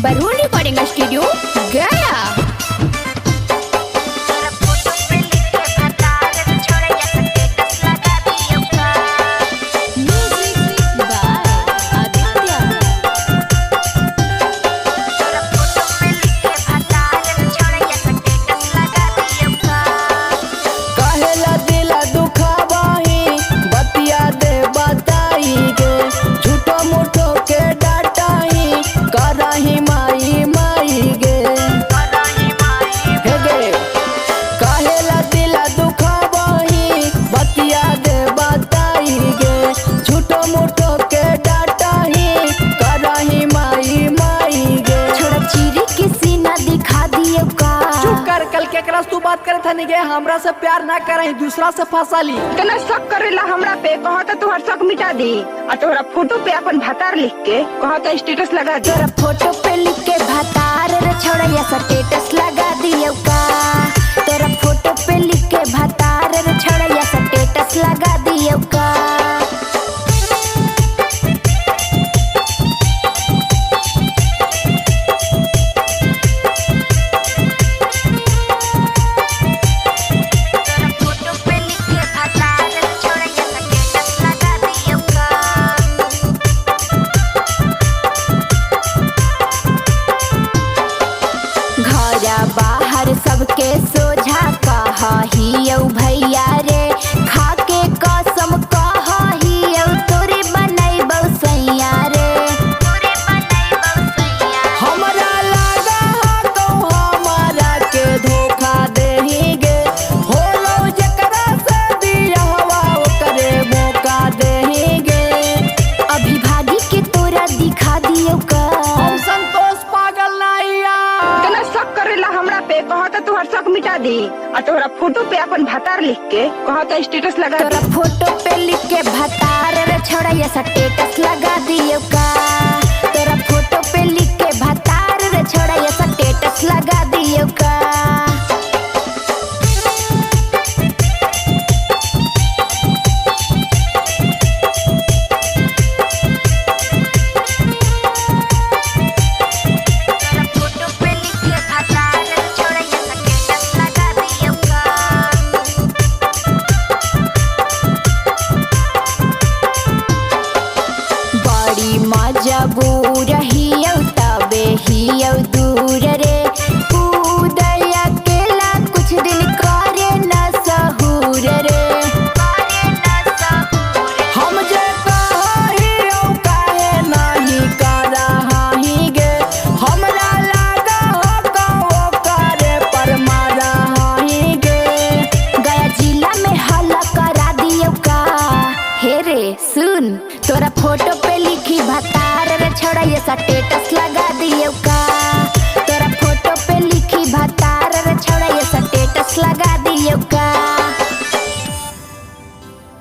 बरून recording studio गया। तू बात करे था नहीं हमरा से प्यार ना करे दूसरा से फंसा ली तना शक करेला हमरा पे कहता तुहर शक मिटा दी और तोहरा फोटो पे अपन भतार लिख के कहता स्टेटस लगा दे। तोरा फोटो पे लिख के भतार रे छोड़िया स्टेटस लगा दियो का। तोरा फोटो पे लिख के भतार रे छोड़िया स्टेटस लगा दियो का। बाहर सबके सोझा कहियो भैया रे खाके कसम कहियो तोरे बनैबौ सैया रे। हमरा लगा तो हमरा के धोखा देहिगे होलो जकरा से दिलवा ओकरे मौका देहिगे। अभी भागी के तोरा दिखा दियो का। हम संतोष पागल नाहिया तना शक करेला हमरा पे कहता तुहर शक मिटा दी और तोहरा फोटो पे अपन भतार लिख के कहता स्टेटस लगा दे। तोरा फोटो पे लिख के भतार रे छोड़िया स्टेटस लगा दियो का। तोरा फोटो पे लिख के भतार रे छोड़िया स्टेटस लगा दियो का। मजबूर हियो तबे हियो दूर रे उदय अकेला कुछ दिन करे न सहूर रे। हम जे कहियो काहे नहीं करही गे हमरा लगा हो करे पर मारही गे। गया जिला में हल्ला करा दियो का। हे रे सुन तोरा फोटो पे लिखी भतार रे छोड़िया स्टेटस लगा दियो का।